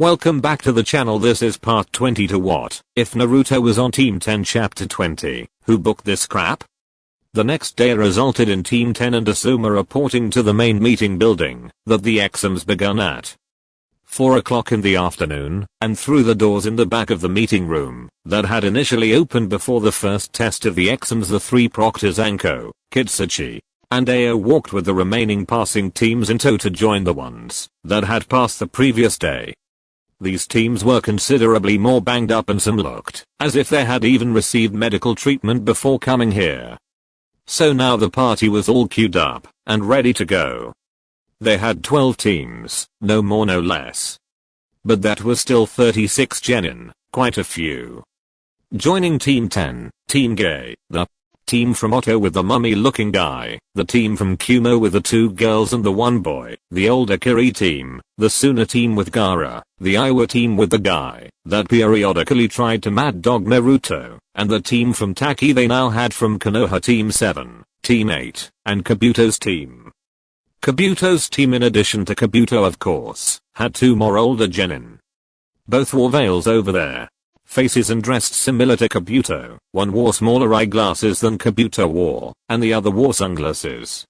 Welcome back to the channel. This is part 20 to What If Naruto Was on Team 10 Chapter 20. Who booked this crap? The next day resulted in Team 10 and Asuma reporting to the main meeting building that the exams begun at 4 o'clock in the afternoon, and through the doors in the back of the meeting room that had initially opened before the first test of the exams, the three proctors Anko, Kitsuchi, and Ao walked with the remaining passing teams in tow to join the ones that had passed the previous day. These teams were considerably more banged up and some looked as if they had even received medical treatment before coming here. So now the party was all queued up and ready to go. They had 12 teams, no more no less. But that was still 36 genin, quite a few. Joining Team 10, Team Gay, the team from Otto with the mummy looking guy, the team from Kumo with the two girls and the one boy, the older Kiri team, the Suna team with Gaara, the Iwa team with the guy that periodically tried to mad dog Naruto, and the team from Taki they now had from Konoha Team 7, Team 8, and Kabuto's team. Kabuto's team, in addition to Kabuto of course, had two more older genin. Both wore veils over their faces and dressed similar to Kabuto. One wore smaller eyeglasses than Kabuto wore, and the other wore sunglasses.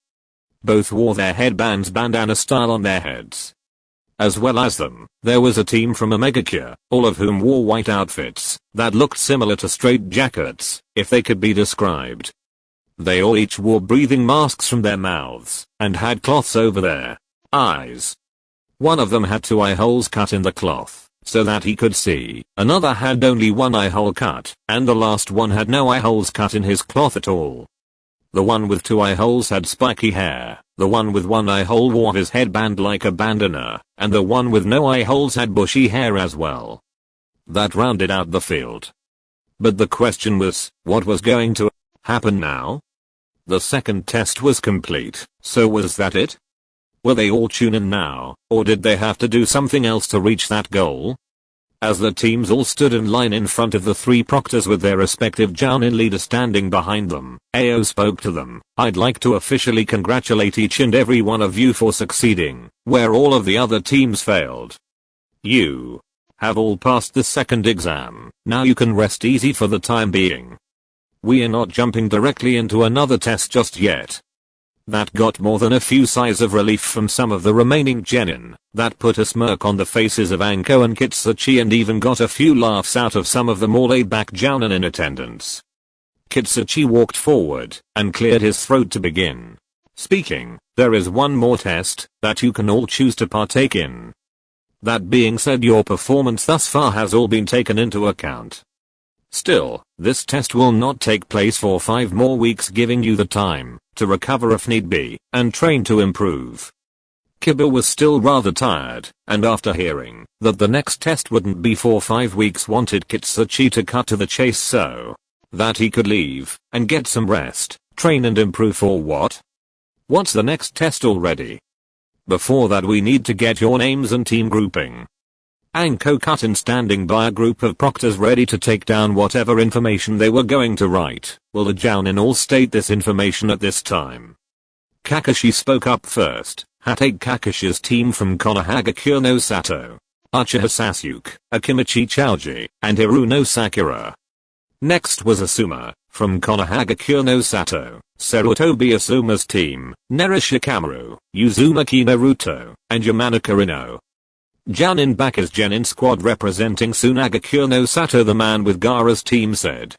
Both wore their headbands bandana style on their heads. As well as them, there was a team from Omega Cure, all of whom wore white outfits that looked similar to straight jackets, if they could be described. They all each wore breathing masks from their mouths, and had cloths over their eyes. One of them had two eye holes cut in the cloth so that he could see. Another had only one eye hole cut, and the last one had no eye holes cut in his cloth at all. The one with two eye holes had spiky hair, the one with one eye hole wore his headband like a bandana, and the one with no eye holes had bushy hair as well. That rounded out the field. But the question was, what was going to happen now? The second test was complete, so was that it? Were they all chunin now, or did they have to do something else to reach that goal? As the teams all stood in line in front of the three proctors with their respective jounin leaders standing behind them, Ao spoke to them. I'd like to officially congratulate each and every one of you for succeeding, where all of the other teams failed. You have all passed the second exam, now you can rest easy for the time being. We are not jumping directly into another test just yet. That got more than a few sighs of relief from some of the remaining genin. That put a smirk on the faces of Anko and Kitsuchi and even got a few laughs out of some of the more laid-back jounin in attendance. Kitsuchi walked forward and cleared his throat to begin speaking. There is one more test that you can all choose to partake in. That being said, your performance thus far has all been taken into account. Still, this test will not take place for 5 more weeks, giving you the time to recover if need be, and train to improve. Kiba was still rather tired, and after hearing that the next test wouldn't be for 5 weeks, wanted Kitsuchi to cut to the chase so that he could leave and get some rest, train and improve for what? What's the next test already? Before that we need to get your names and team grouping. Anko cut in, standing by a group of proctors ready to take down whatever information they were going to write. Will the jounin all state this information at this time? Kakashi spoke up first. Take Kakashi's team from Konohagakure no Sato, Uchiha Sasuke, Akimichi Chouji, and Hiruno Sakura. Next was Asuma, from Konohagakure no Sato, Sarutobi Asuma's team, Nerushikamaru, Uzumaki Naruto, and Yamanaka Ino. Jounin back as genin squad representing Sunagakure no Sato, the man with Gaara's team said.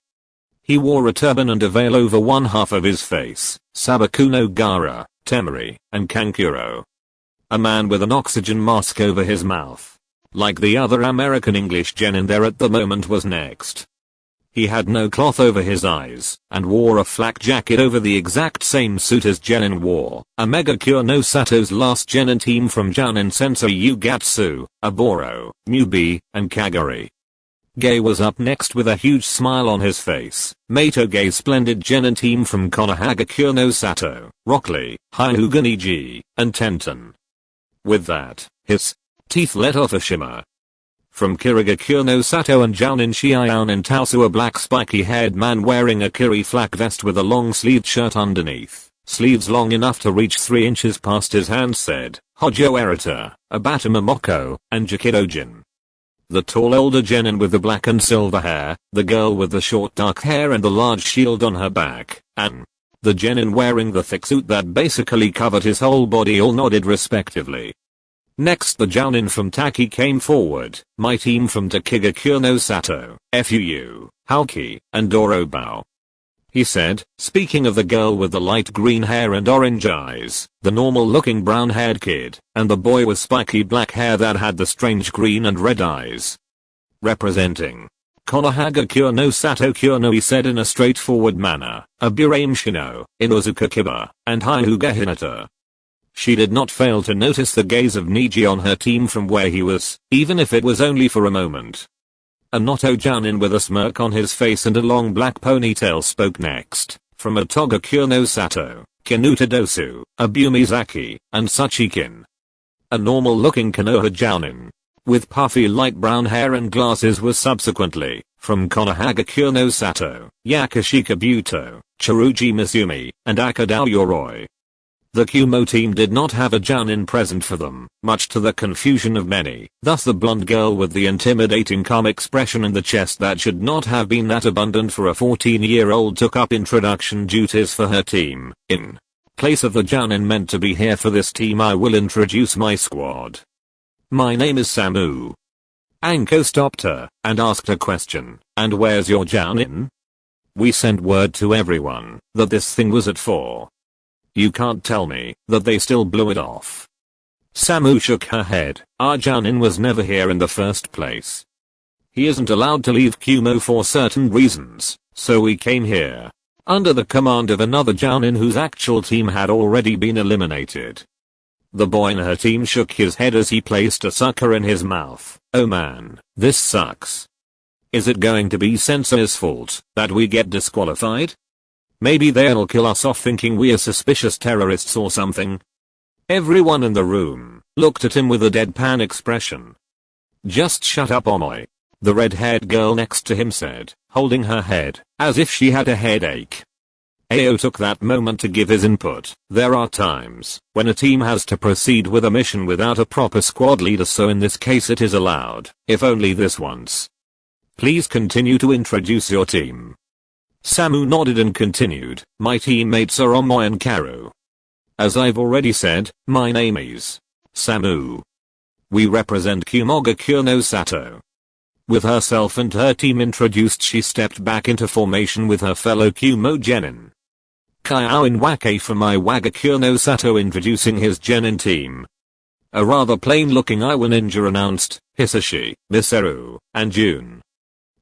He wore a turban and a veil over one half of his face, Sabaku no Gaara, Temari, and Kankuro. A man with an oxygen mask over his mouth, like the other American English genin there at the moment, was next. He had no cloth over his eyes, and wore a flak jacket over the exact same suit as genin wore. Omegakure no Sato's last genin team from Jounin Sensei Ugatsu, Aboro, Mubi, and Kagari. Gay was up next with a huge smile on his face. Mato Gay's splendid genin team from Konohagakure no Sato, Rock Lee, Hyuganiji, and Tenten. With that, his teeth let off a shimmer. From Kirigakure no Sato and Jounin Shion Taosu, a black spiky-haired man wearing a Kiri flak vest with a long-sleeved shirt underneath, sleeves long enough to reach 3 inches past his hands, said, Hojo Erita, Abata Momoko, and Jakidojin. The tall older genin with the black and silver hair, the girl with the short dark hair and the large shield on her back, and the genin wearing the thick suit that basically covered his whole body all nodded respectively. Next the jounin from Taki came forward, my team from Takigakure no Sato, FUU, Haoki, and Dorobao. He said, speaking of the girl with the light green hair and orange eyes, the normal looking brown haired kid, and the boy with spiky black hair that had the strange green and red eyes. Representing Konohagakure no Sato Kure, he said in a straightforward manner, Aburame Shino, Inuzuka Kiba, and Hyuga Hinata. She did not fail to notice the gaze of Niji on her team from where he was, even if it was only for a moment. A Noto jounin with a smirk on his face and a long black ponytail spoke next, from Otogakure no Sato, Kinuta Dosu, Abumizaki, and Sachikin. A normal looking Konoha jounin with puffy light brown hair and glasses was subsequently, from Konohagakure no Sato, Yakashika Buto, Chiruji Mizumi, and Akadao Yoroi. The Kumo team did not have a jounin present for them, much to the confusion of many, thus the blonde girl with the intimidating calm expression and the chest that should not have been that abundant for a 14-year-old took up introduction duties for her team. In place of the jounin meant to be here for this team, I will introduce my squad. My name is Samu. Anko stopped her and asked a question, and where's your jounin? We sent word to everyone that this thing was at 4. You can't tell me that they still blew it off. Samu shook her head. Our jounin was never here in the first place. He isn't allowed to leave Kumo for certain reasons, so we came here. Under the command of another jounin whose actual team had already been eliminated. The boy in her team shook his head as he placed a sucker in his mouth. Oh man, this sucks. Is it going to be Sensei's fault that we get disqualified? Maybe they'll kill us off thinking we're suspicious terrorists or something. Everyone in the room looked at him with a deadpan expression. Just shut up, Omoi. The red-haired girl next to him said, holding her head, as if she had a headache. Ao took that moment to give his input. There are times when a team has to proceed with a mission without a proper squad leader, so in this case it is allowed, if only this once. Please continue to introduce your team. Samu nodded and continued, my teammates are Omoi and Karu. As I've already said, my name is Samu. We represent Kumogakure no Sato. With herself and her team introduced, she stepped back into formation with her fellow Kumo genin. Kaiao Wake from Iwagakure no Sato introducing his genin team. A rather plain-looking Iwa ninja announced, Hisashi, Miseru, and June.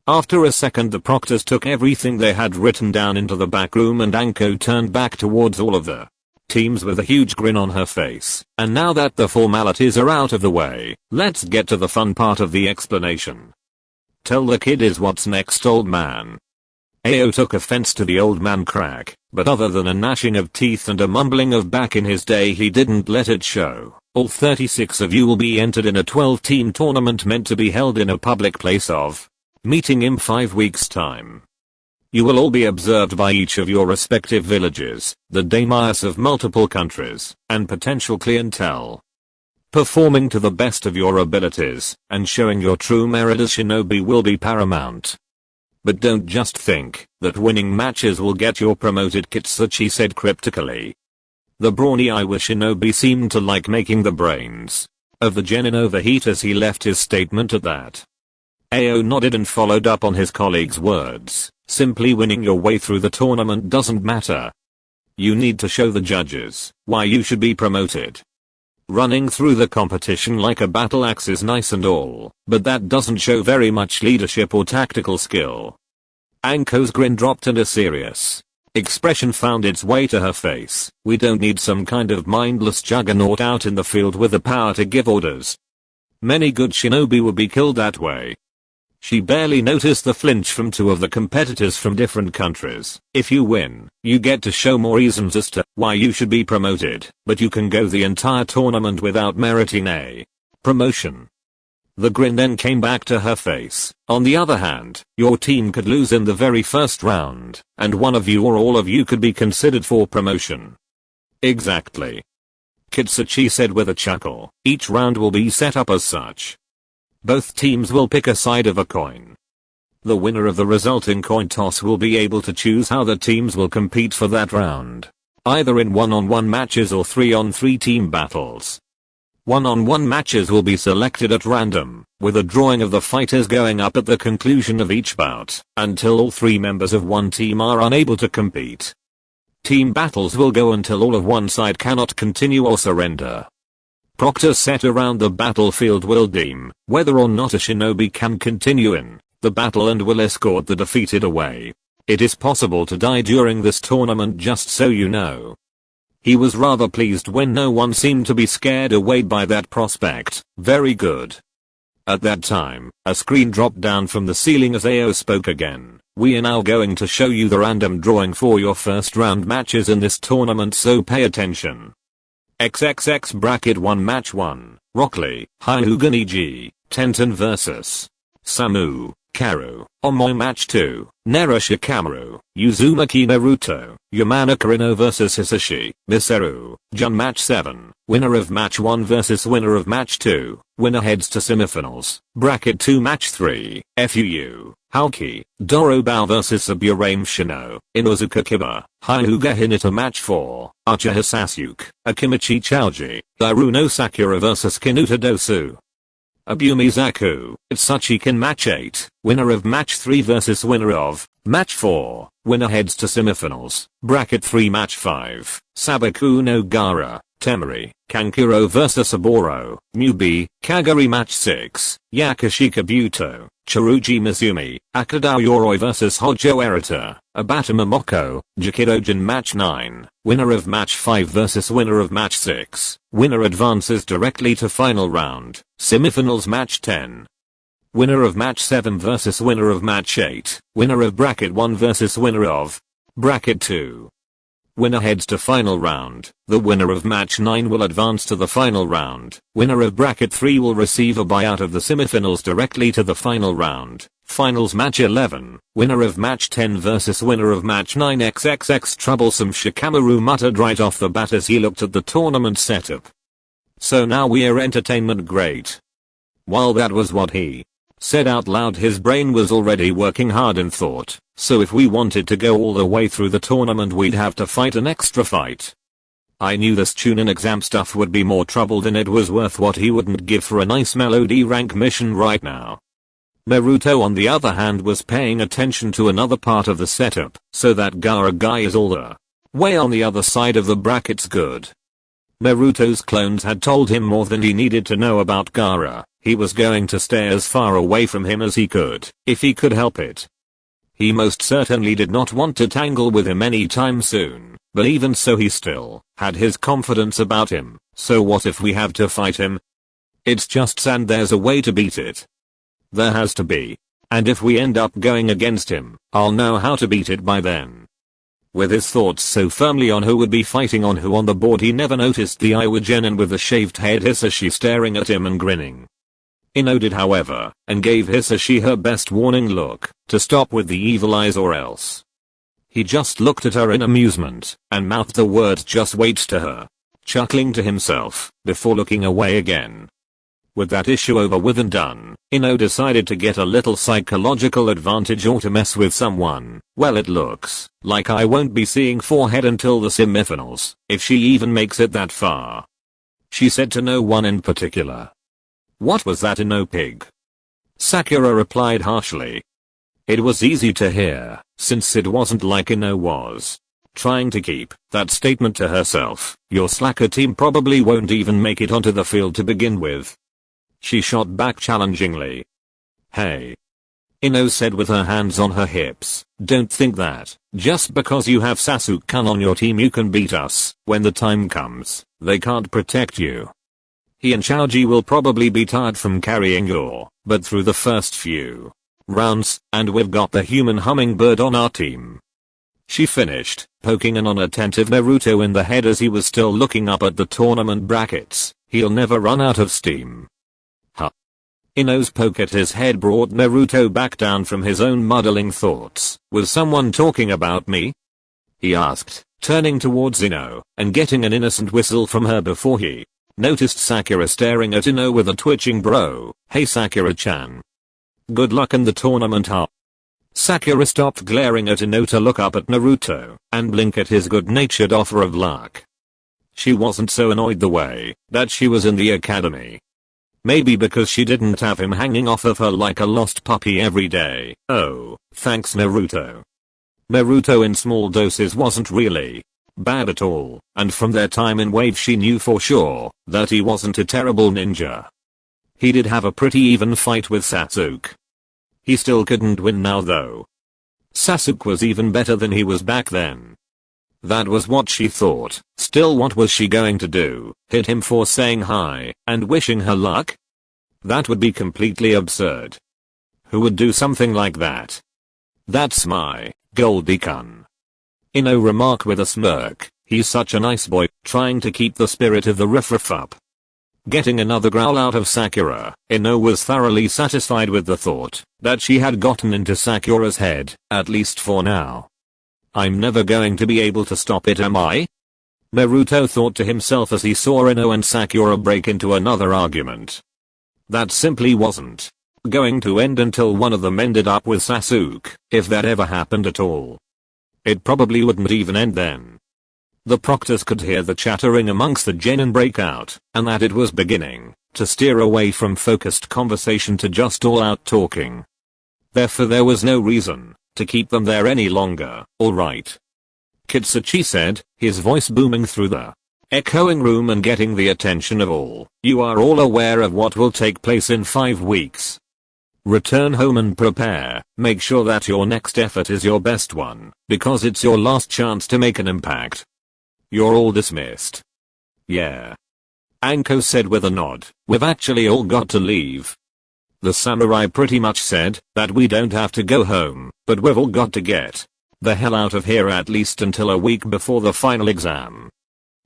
After a second the proctors took everything they had written down into the back room and Anko turned back towards all of the teams with a huge grin on her face. And now that the formalities are out of the way, let's get to the fun part of the explanation. Tell the kiddies what's next, old man. Ao took offense to the old man crack, but other than a gnashing of teeth and a mumbling of back in his day, he didn't let it show. All 36 of you will be entered in a 12-team tournament meant to be held in a public place of meeting in 5 weeks' time. You will all be observed by each of your respective villages, the daimyos of multiple countries, and potential clientele. Performing to the best of your abilities, and showing your true merit as shinobi will be paramount. But don't just think that winning matches will get you promoted, Kitsuchi said cryptically. The brawny Iwa shinobi seemed to like making the brains of the genin overheat as he left his statement at that. Ao nodded and followed up on his colleague's words. Simply winning your way through the tournament doesn't matter. You need to show the judges why you should be promoted. Running through the competition like a battle axe is nice and all, but that doesn't show very much leadership or tactical skill. Anko's grin dropped and a serious expression found its way to her face. We don't need some kind of mindless juggernaut out in the field with the power to give orders. Many good shinobi would be killed that way. She barely noticed the flinch from 2 of the competitors from different countries. If you win, you get to show more reasons as to why you should be promoted, but you can go the entire tournament without meriting a promotion. The grin then came back to her face. On the other hand, your team could lose in the very first round, and one of you or all of you could be considered for promotion. Exactly. Kitsuchi said with a chuckle. Each round will be set up as such. Both teams will pick a side of a coin. The winner of the resulting coin toss will be able to choose how the teams will compete for that round, either in one-on-one matches or 3-on-3 team battles. One-on-one matches will be selected at random, with a drawing of the fighters going up at the conclusion of each bout, until all 3 members of one team are unable to compete. Team battles will go until all of one side cannot continue or surrender. Proctors set around the battlefield will deem whether or not a shinobi can continue in the battle and will escort the defeated away. It is possible to die during this tournament, just so you know. He was rather pleased when no one seemed to be scared away by that prospect. Very good. At that time, a screen dropped down from the ceiling as AO spoke again. We are now going to show you the random drawing for your first round matches in this tournament, so pay attention. XXX bracket 1 match 1, Rock Lee, Hyuga Niji, Tenten vs. Samu, Karu, Omoi match 2, Nera Shikamaru, Uzumaki Naruto, Yamana Karino vs Hisashi, Miseru, Jun match 7, winner of match 1 vs winner of match 2, winner heads to semifinals, bracket 2 match 3, FUU, Haoki, Dorobao vs Saburame Shino, Inozuka Kiba, Hyuga Hinata match 4, Uchiha Sasuke, Akimichi Chouji, Iruno Sakura vs Kinuta Dosu. Abumi Zaku, Itsuchikin match 8, winner of match 3 vs winner of match 4, winner heads to semifinals, bracket 3 match 5, Sabaku no Gara, Temari, Kankuro vs Saburo, Mubi, Kagari match 6, Yakashika Buto, Chiruji Mizumi, Akadao Yoroi vs Hojo Erita, Abata Momoko, Jakidojin match 9, winner of match 5 vs winner of match 6, winner advances directly to final round, semifinals match 10. Winner of match 7 vs winner of match 8, winner of bracket 1 vs winner of bracket 2. Winner heads to final round. The winner of match 9 will advance to the final round. Winner of bracket 3 will receive a buyout of the semifinals directly to the final round. Finals match 11. Winner of match 10 versus winner of match 9. XXX troublesome Shikamaru muttered right off the bat as he looked at the tournament setup. So now we're entertainment, great. While that was what he said out loud, his brain was already working hard in thought. So if we wanted to go all the way through the tournament, we'd have to fight an extra fight. I knew this Chunin exam stuff would be more trouble than it was worth what he wouldn't give for a nice melody rank mission right now. Naruto on the other hand was paying attention to another part of the setup, so that Gaara guy is all the way on the other side of the brackets. Good. Naruto's clones had told him more than he needed to know about Gaara. He was going to stay as far away from him as he could, if he could help it. He most certainly did not want to tangle with him anytime soon, but even so he still had his confidence about him. So what if we have to fight him? It's just sand, there's a way to beat it. There has to be. And if we end up going against him, I'll know how to beat it by then. With his thoughts so firmly on who would be fighting on who on the board, he never noticed the Iwa Genin with the shaved head Hisashi staring at him and grinning. He nodded however, and gave Hisashi her best warning look, to stop with the evil eyes or else. He just looked at her in amusement, and mouthed the words "just wait" to her, chuckling to himself, before looking away again. With that issue over with and done, Ino decided to get a little psychological advantage or to mess with someone. Well, it looks like I won't be seeing forehead until the semifinals, if she even makes it that far. She said to no one in particular. What was that, Ino pig? Sakura replied harshly. It was easy to hear, since it wasn't like Ino was trying to keep that statement to herself. Your slacker team probably won't even make it onto the field to begin with. She shot back challengingly. Hey. Ino said with her hands on her hips, don't think that just because you have Sasuke-kun on your team you can beat us. When the time comes, they can't protect you. He and Chouji will probably be tired from carrying your but through the first few rounds, and we've got the human hummingbird on our team. She finished, poking an unattentive Naruto in the head as he was still looking up at the tournament brackets. He'll never run out of steam. Huh. Ino's poke at his head brought Naruto back down from his own muddling thoughts. Was someone talking about me? He asked, turning towards Ino, and getting an innocent whistle from her before he Noticed Sakura staring at Ino with a twitching brow. Hey Sakura-chan. Good luck in the tournament, huh? Sakura stopped glaring at Ino to look up at Naruto and blink at his good-natured offer of luck. She wasn't so annoyed the way that she was in the academy. Maybe because she didn't have him hanging off of her like a lost puppy every day. Oh, thanks Naruto. Naruto in small doses wasn't really bad at all, and from their time in Wave she knew for sure that he wasn't a terrible ninja. He did have a pretty even fight with Sasuke. He still couldn't win now though. Sasuke was even better than he was back then. That was what she thought. Still, what was she going to do? Hit him for saying hi and wishing her luck? That would be completely absurd. Who would do something like that? That's my Goldie-kun. Ino remarked with a smirk. He's such a nice boy, trying to keep the spirit of the riff up. Getting another growl out of Sakura, Ino was thoroughly satisfied with the thought that she had gotten into Sakura's head, at least for now. I'm never going to be able to stop it, am I? Naruto thought to himself as he saw Ino and Sakura break into another argument. That simply wasn't going to end until one of them ended up with Sasuke, if that ever happened at all. It probably wouldn't even end then. The proctors could hear the chattering amongst the genin breakout, and that it was beginning to steer away from focused conversation to just all-out talking. Therefore there was no reason to keep them there any longer. Alright. Kitsuchi said, his voice booming through the echoing room and getting the attention of all. You are all aware of what will take place in 5 weeks. Return home and prepare. Make sure that your next effort is your best one, because it's your last chance to make an impact. You're all dismissed. Yeah. Anko said with a nod. We've actually all got to leave. The samurai pretty much said that we don't have to go home, but we've all got to get the hell out of here at least until a week before the final exam.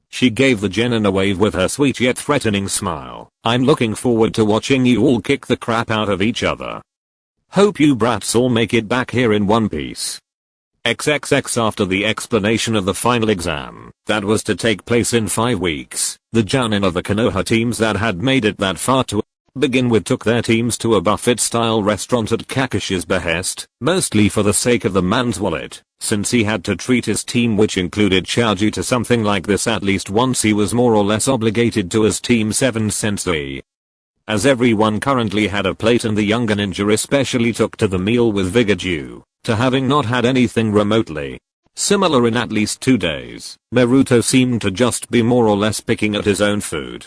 She gave the genin a wave with her sweet yet threatening smile. I'm looking forward to watching you all kick the crap out of each other. Hope you brats all make it back here in one piece. XXX. After the explanation of the final exam that was to take place in 5 weeks, the genin of the Konoha teams that had made it that far to begin with took their teams to a buffet-style restaurant at Kakashi's behest, mostly for the sake of the man's wallet, since he had to treat his team, which included Choji, to something like this at least once. He was more or less obligated to his Team 7 sensei. As everyone currently had a plate and the younger ninja especially took to the meal with vigor due to having not had anything remotely similar in at least 2 days, Naruto seemed to just be more or less picking at his own food.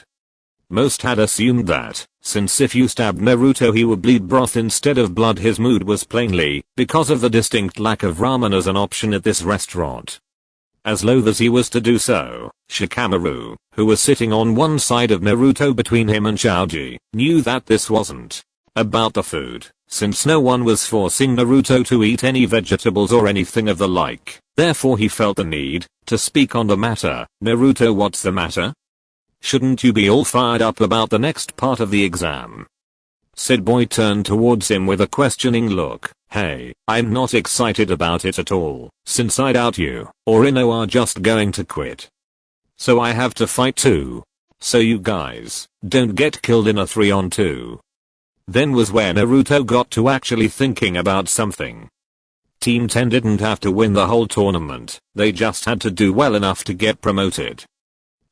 Most had assumed that, since if you stabbed Naruto he would bleed broth instead of blood, his mood was plainly because of the distinct lack of ramen as an option at this restaurant. As loath as he was to do so, Shikamaru, who was sitting on one side of Naruto between him and Choji, knew that this wasn't about the food, since no one was forcing Naruto to eat any vegetables or anything of the like. Therefore he felt the need to speak on the matter. Naruto, what's the matter? Shouldn't you be all fired up about the next part of the exam? Said boy turned towards him with a questioning look. Hey, I'm not excited about it at all, since I doubt you or Ino are just going to quit. So I have to fight too. So you guys don't get killed in a 3-on-2. Then was where Naruto got to actually thinking about something. Team 10 didn't have to win the whole tournament, they just had to do well enough to get promoted.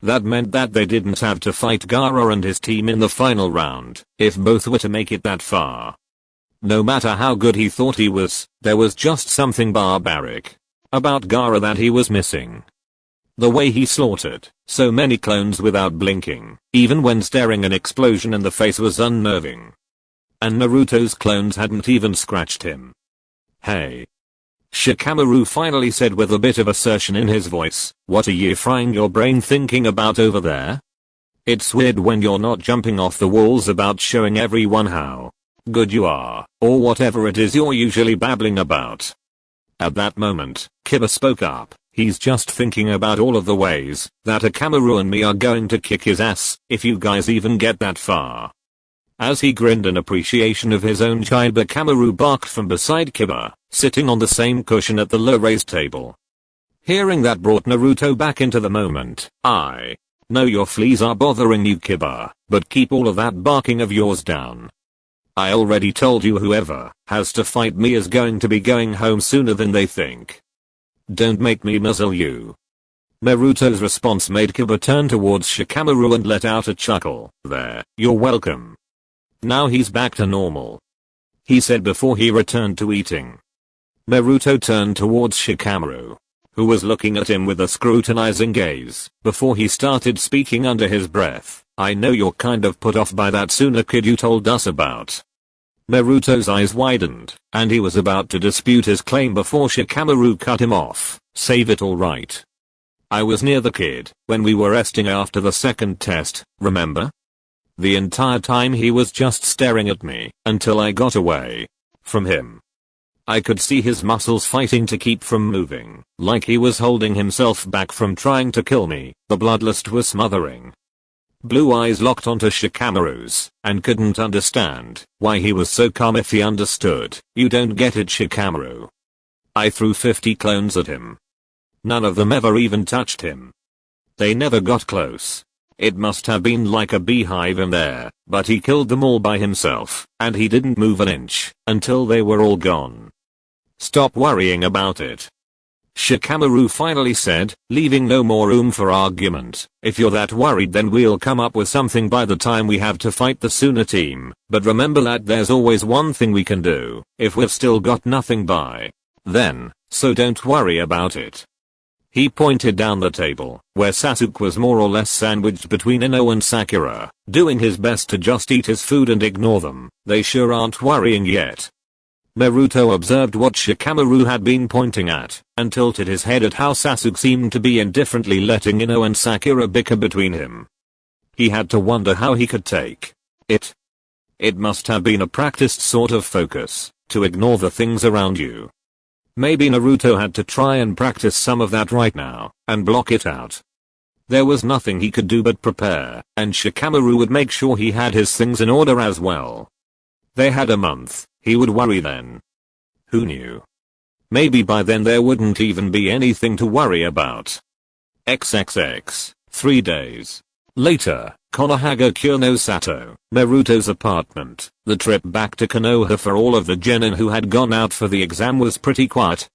That meant that they didn't have to fight Gaara and his team in the final round, if both were to make it that far. No matter how good he thought he was, there was just something barbaric about Gaara that he was missing. The way he slaughtered so many clones without blinking, even when staring an explosion in the face, was unnerving. And Naruto's clones hadn't even scratched him. Hey. Shikamaru finally said with a bit of assertion in his voice, what are you frying your brain thinking about over there? It's weird when you're not jumping off the walls about showing everyone how good you are, or whatever it is you're usually babbling about. At that moment, Kiba spoke up. He's just thinking about all of the ways that Akamaru and me are going to kick his ass, if you guys even get that far. As he grinned in appreciation of his own child, Akamaru barked from beside Kiba, sitting on the same cushion at the low raised table. Hearing that brought Naruto back into the moment. I Know your fleas are bothering you, Kiba, but keep all of that barking of yours down. I already told you whoever has to fight me is going to be going home sooner than they think. Don't make me muzzle you. Naruto's response made Kiba turn towards Shikamaru and let out a chuckle. There, you're welcome. Now he's back to normal, he said before he returned to eating. Naruto turned towards Shikamaru, who was looking at him with a scrutinizing gaze, before he started speaking under his breath. I know you're kind of put off by that Suna kid you told us about. Naruto's eyes widened, and he was about to dispute his claim before Shikamaru cut him off. Save it, alright. I was near the kid when we were resting after the second test, remember? The entire time he was just staring at me until I got away from him. I could see his muscles fighting to keep from moving, like he was holding himself back from trying to kill me. The bloodlust was smothering. Blue eyes locked onto Shikamaru's, and couldn't understand why he was so calm if he understood. You don't get it, Shikamaru. I threw 50 clones at him. None of them ever even touched him. They never got close. It must have been like a beehive in there, but he killed them all by himself, and he didn't move an inch until they were all gone. Stop worrying about it, Shikamaru finally said, leaving no more room for argument. If you're that worried, then we'll come up with something by the time we have to fight the Suna team, but remember that there's always one thing we can do, if we've still got nothing by then, so don't worry about it. He pointed down the table, where Sasuke was more or less sandwiched between Ino and Sakura, doing his best to just eat his food and ignore them. They sure aren't worrying yet. Naruto observed what Shikamaru had been pointing at, and tilted his head at how Sasuke seemed to be indifferently letting Ino and Sakura bicker between him. He had to wonder how he could take it. It must have been a practiced sort of focus, to ignore the things around you. Maybe Naruto had to try and practice some of that right now, and block it out. There was nothing he could do but prepare, and Shikamaru would make sure he had his things in order as well. They had a month, he would worry then. Who knew? Maybe by then there wouldn't even be anything to worry about. XXX, 3 days later, Konohagakure no Sato, Naruto's apartment. The trip back to Konoha for all of the genin who had gone out for the exam was pretty quiet.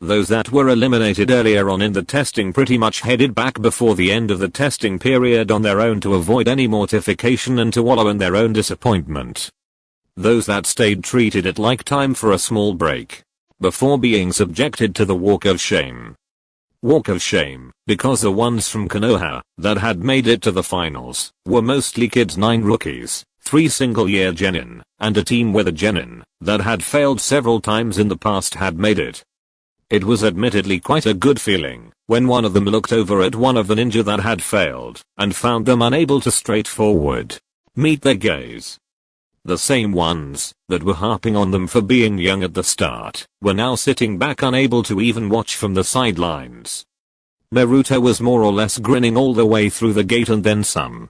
Those that were eliminated earlier on in the testing pretty much headed back before the end of the testing period on their own to avoid any mortification and to wallow in their own disappointment. Those that stayed treated it like time for a small break, before being subjected to the Walk of Shame. Walk of Shame, because the ones from Konoha that had made it to the finals were mostly kids, 9 rookies, 3 single-year genin, and a team where the genin that had failed several times in the past had made it. It was admittedly quite a good feeling when one of them looked over at one of the ninja that had failed and found them unable to straightforward meet their gaze. The same ones that were harping on them for being young at the start were now sitting back unable to even watch from the sidelines. Naruto was more or less grinning all the way through the gate and then some.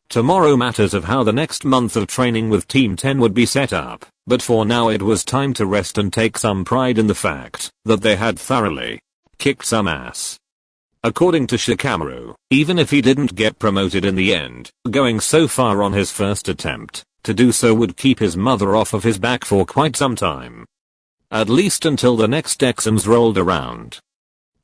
Tomorrow matters of how the next month of training with Team 10 would be set up, but for now it was time to rest and take some pride in the fact that they had thoroughly kicked some ass. According to Shikamaru, even if he didn't get promoted in the end, going so far on his first attempt to do so would keep his mother off of his back for quite some time. At least until the next exams rolled around.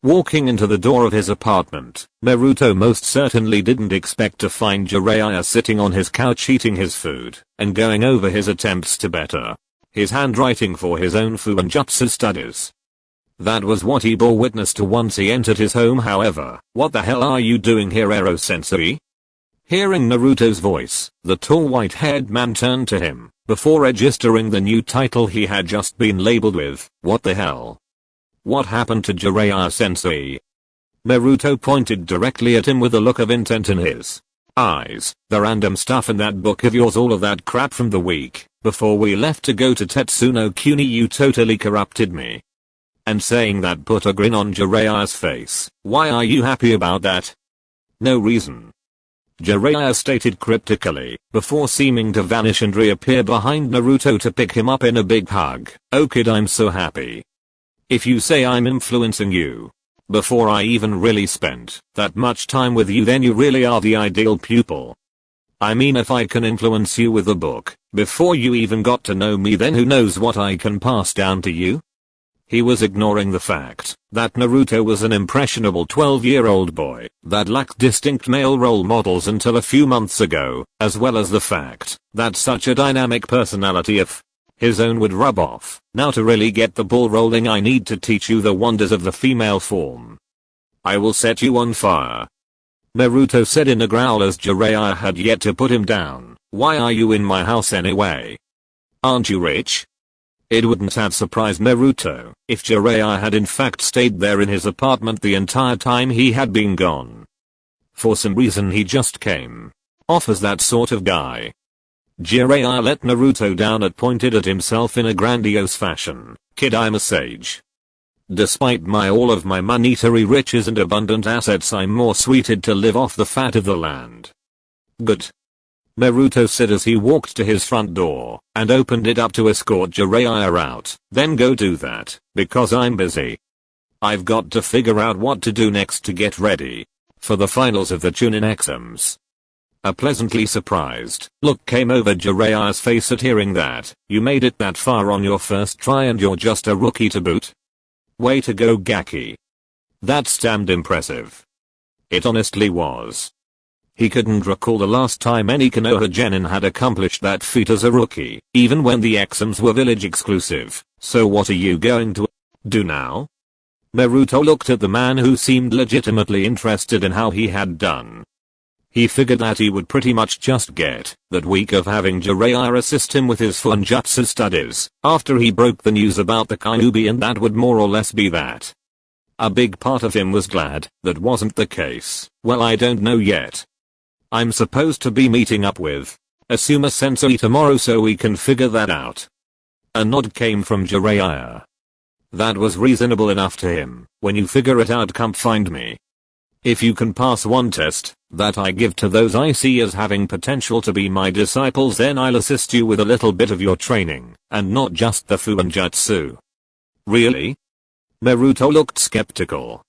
Walking into the door of his apartment, Naruto most certainly didn't expect to find Jiraiya sitting on his couch eating his food and going over his attempts to better his handwriting for his own Fuinjutsu studies. That was what he bore witness to once he entered his home. However, what the hell are you doing here, Ero-sensei? Hearing Naruto's voice, the tall white-haired man turned to him, before registering the new title he had just been labeled with. What the hell? What happened to Jiraiya-sensei? Naruto pointed directly at him with a look of intent in his eyes. The random stuff in that book of yours, all of that crap from the week before we left to go to Tetsuno Kuni, you totally corrupted me. And saying that put a grin on Jiraiya's face. Why are you happy about that? No reason, Jiraiya stated cryptically, before seeming to vanish and reappear behind Naruto to pick him up in a big hug. Oh kid, I'm so happy. If you say I'm influencing you, Before I even really spent that much time with you, then you really are the ideal pupil. I mean, if I can influence you with a book before you even got to know me, then who knows what I can pass down to you? He was ignoring the fact that Naruto was an impressionable 12-year-old boy that lacked distinct male role models until a few months ago, as well as the fact that such a dynamic personality of his own would rub off. Now, to really get the ball rolling, I need to teach you the wonders of the female form. I will set you on fire, Naruto said in a growl as Jiraiya had yet to put him down. Why are you in my house anyway? Aren't you rich? It wouldn't have surprised Naruto if Jiraiya had in fact stayed there in his apartment the entire time he had been gone. For some reason he just came off as that sort of guy. Jiraiya let Naruto down and pointed at himself in a grandiose fashion. Kid, I'm a sage. Despite all of my monetary riches and abundant assets, I'm more suited to live off the fat of the land. Good, Naruto said as he walked to his front door and opened it up to escort Jiraiya out. Then go do that, because I'm busy. I've got to figure out what to do next to get ready for the finals of the Chunin exams. A pleasantly surprised look came over Jiraiya's face at hearing that. You made it that far on your first try and you're just a rookie to boot? Way to go, Gaki. That's damned impressive. It honestly was. He couldn't recall the last time any Konoha genin had accomplished that feat as a rookie, even when the exams were village exclusive. So what are you going to do now? Naruto looked at the man who seemed legitimately interested in how he had done. He figured that he would pretty much just get that week of having Jiraiya assist him with his Funjutsu studies after he broke the news about the Kyuubi, and that would more or less be that. A big part of him was glad that wasn't the case. Well, I don't know yet. I'm supposed to be meeting up with Asuma Sensei tomorrow, so we can figure that out. A nod came from Jiraiya. That was reasonable enough to him. When you figure it out, come find me. If you can pass one test that I give to those I see as having potential to be my disciples, then I'll assist you with a little bit of your training, and not just the Fuinjutsu. Really? Naruto looked skeptical.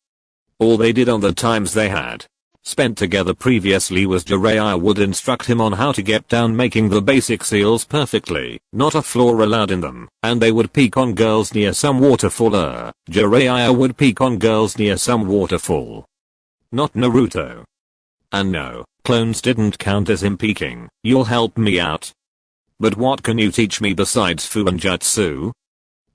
All they did on the times they had spent together previously was Jiraiya would instruct him on how to get down, making the basic seals perfectly, not a flaw allowed in them, and they would peek on girls near some waterfall. Jiraiya would peek on girls near some waterfall. Not Naruto. And no, clones didn't count as him peeking. You'll help me out. But what can you teach me besides Fuinjutsu?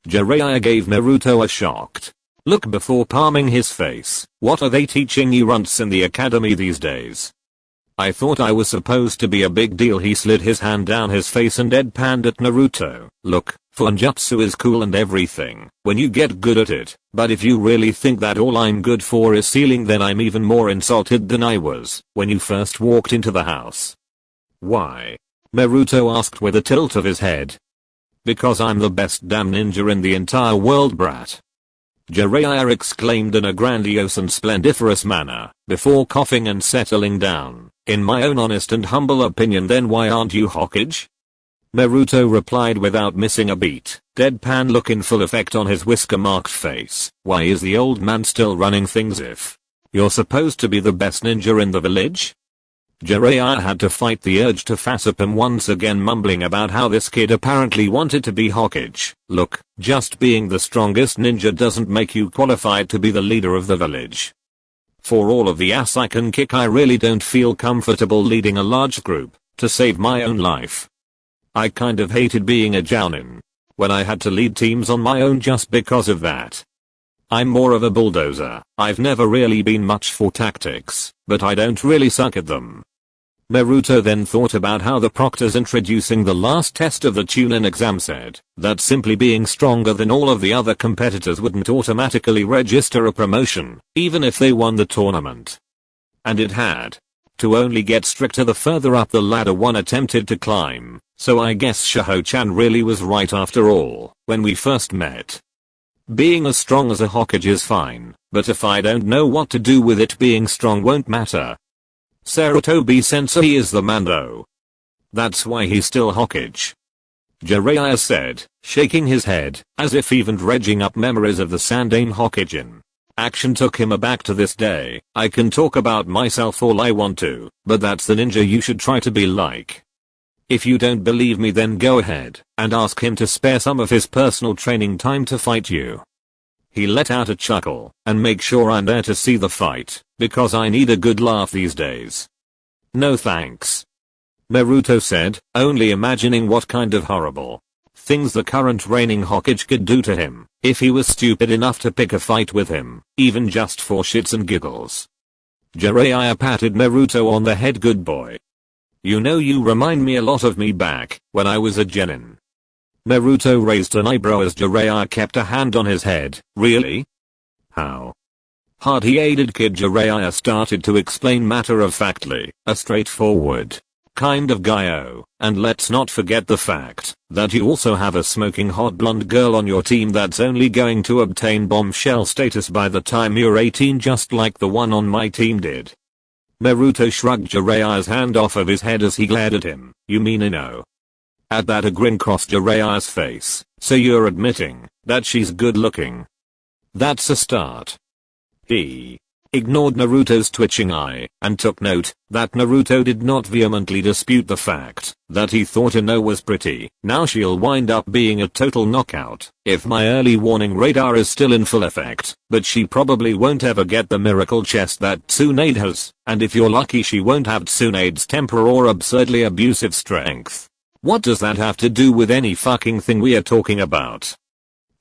Jiraiya gave Naruto a shocked look before palming his face. What are they teaching you runts in the academy these days? I thought I was supposed to be a big deal. He slid his hand down his face and deadpanned at Naruto. Look, Funjutsu is cool and everything when you get good at it, but if you really think that all I'm good for is sealing, then I'm even more insulted than I was when you first walked into the house. Why? Naruto asked with a tilt of his head. Because I'm the best damn ninja in the entire world, brat. Jiraiya exclaimed in a grandiose and splendiferous manner, before coughing and settling down. In my own honest and humble opinion, then why aren't you Hokage? Naruto replied without missing a beat, deadpan look in full effect on his whisker-marked face. Why is the old man still running things if you're supposed to be the best ninja in the village? Jiraiya had to fight the urge to fassap him once again, mumbling about how this kid apparently wanted to be Hokage. Look, just being the strongest ninja doesn't make you qualified to be the leader of the village. For all of the ass I can kick, I really don't feel comfortable leading a large group to save my own life. I kind of hated being a jounin when I had to lead teams on my own just because of that. I'm more of a bulldozer. I've never really been much for tactics, but I don't really suck at them. Naruto then thought about how the proctors introducing the last test of the Chunin exam said that simply being stronger than all of the other competitors wouldn't automatically register a promotion, even if they won the tournament. And it had to only get stricter the further up the ladder one attempted to climb. So I guess Shaho-chan really was right after all when we first met. Being as strong as a Hokage is fine, but if I don't know what to do with it, being strong won't matter. Sarutobi Sensei is the man though. That's why he's still Hokage. Jiraiya said, shaking his head, as if even dredging up memories of the Sandaime Hokage. Action took him aback to this day. I can talk about myself all I want to, but that's the ninja you should try to be like. If you don't believe me, then go ahead and ask him to spare some of his personal training time to fight you. He let out a chuckle, and make sure I'm there to see the fight, because I need a good laugh these days. No thanks. Naruto said, only imagining what kind of horrible things the current reigning Hokage could do to him if he was stupid enough to pick a fight with him, even just for shits and giggles. Jiraiya patted Naruto on the head. Good boy. You know, you remind me a lot of me back when I was a genin. Naruto raised an eyebrow as Jiraiya kept a hand on his head. Really? How? Hard-headed kid Jiraiya started to explain matter-of-factly, a straightforward kind of guy. And let's not forget the fact that you also have a smoking hot blonde girl on your team that's only going to obtain bombshell status by the time you're 18, just like the one on my team did. Naruto shrugged Jiraiya's hand off of his head as he glared at him. You mean Ino? At that, a grin crossed Jiraiya's face. So you're admitting that she's good looking? That's a start. He ignored Naruto's twitching eye and took note that Naruto did not vehemently dispute the fact that he thought Ino was pretty. Now she'll wind up being a total knockout if my early warning radar is still in full effect, but she probably won't ever get the miracle chest that Tsunade has, and if you're lucky she won't have Tsunade's temper or absurdly abusive strength. What does that have to do with any fucking thing we are talking about?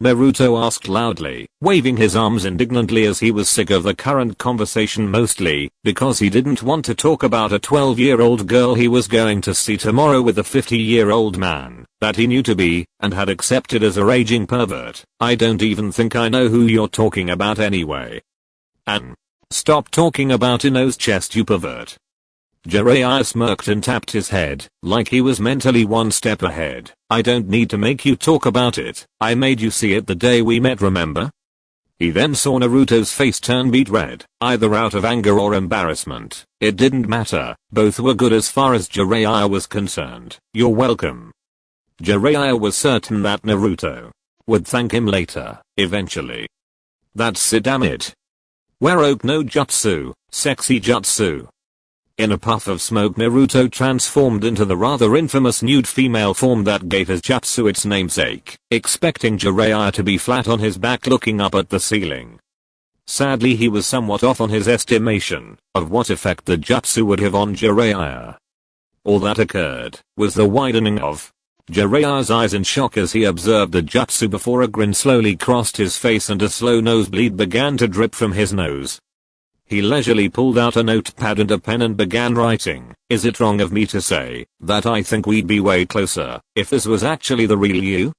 Naruto asked loudly, waving his arms indignantly as he was sick of the current conversation, mostly because he didn't want to talk about a 12-year-old girl he was going to see tomorrow with a 50-year-old man that he knew to be and had accepted as a raging pervert. I don't even think I know who you're talking about anyway. And stop talking about Ino's chest, you pervert. Jiraiya smirked and tapped his head, like he was mentally one step ahead. I don't need to make you talk about it. I made you see it the day we met, remember? He then saw Naruto's face turn beet red, either out of anger or embarrassment. It didn't matter, both were good as far as Jiraiya was concerned. You're welcome. Jiraiya was certain that Naruto would thank him later, eventually. That's it, damn it. Weroke no jutsu, sexy jutsu. In a puff of smoke, Naruto transformed into the rather infamous nude female form that gave his jutsu its namesake, expecting Jiraiya to be flat on his back looking up at the ceiling. Sadly, he was somewhat off on his estimation of what effect the jutsu would have on Jiraiya. All that occurred was the widening of Jiraiya's eyes in shock as he observed the jutsu before a grin slowly crossed his face and a slow nosebleed began to drip from his nose. He leisurely pulled out a notepad and a pen and began writing. Is it wrong of me to say that I think we'd be way closer if this was actually the real you?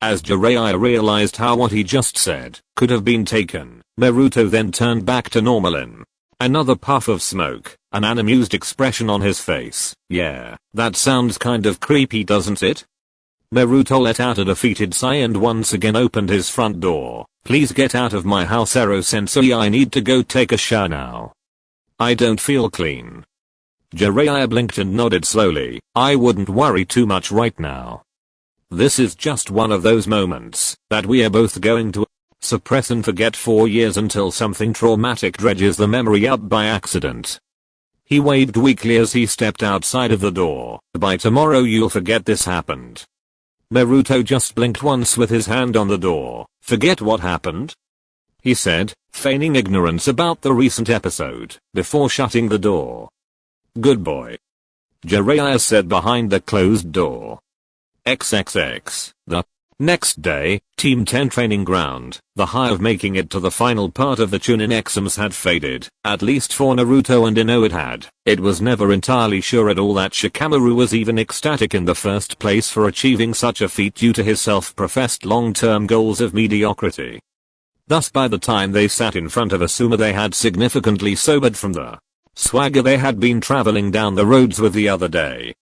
As Jiraiya realized how what he just said could have been taken, Naruto then turned back to normal in another puff of smoke, an unamused expression on his face. Yeah, that sounds kind of creepy, doesn't it? Naruto let out a defeated sigh and once again opened his front door. Please get out of my house, Ero-sensei, I need to go take a shower now. I don't feel clean. Jiraiya blinked and nodded slowly. I wouldn't worry too much right now. This is just one of those moments that we are both going to suppress and forget for years until something traumatic dredges the memory up by accident. He waved weakly as he stepped outside of the door. By tomorrow you'll forget this happened. Naruto just blinked once with his hand on the door. Forget what happened? He said, feigning ignorance about the recent episode, before shutting the door. Good boy. Jiraiya said behind the closed door. XXX. The next day, Team 10 training ground. The high of making it to the final part of the Chunin exams had faded, at least for Naruto and Ino it had. It was never entirely sure at all that Shikamaru was even ecstatic in the first place for achieving such a feat due to his self-professed long-term goals of mediocrity. Thus by the time they sat in front of Asuma they had significantly sobered from the swagger they had been traveling down the roads with the other day.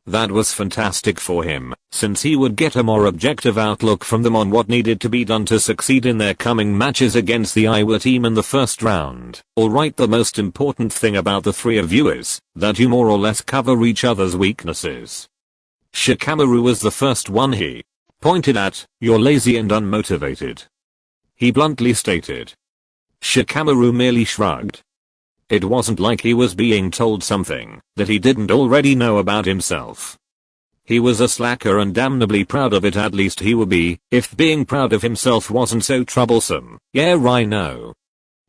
That was fantastic for him, since he would get a more objective outlook from them on what needed to be done to succeed in their coming matches against the Iowa team in the first round. Alright, the most important thing about the three of you is that you more or less cover each other's weaknesses. Shikamaru was the first one he pointed at. You're lazy and unmotivated, he bluntly stated. Shikamaru merely shrugged. It wasn't like he was being told something that he didn't already know about himself. He was a slacker and damnably proud of it, at least he would be, if being proud of himself wasn't so troublesome. Yeah, I know.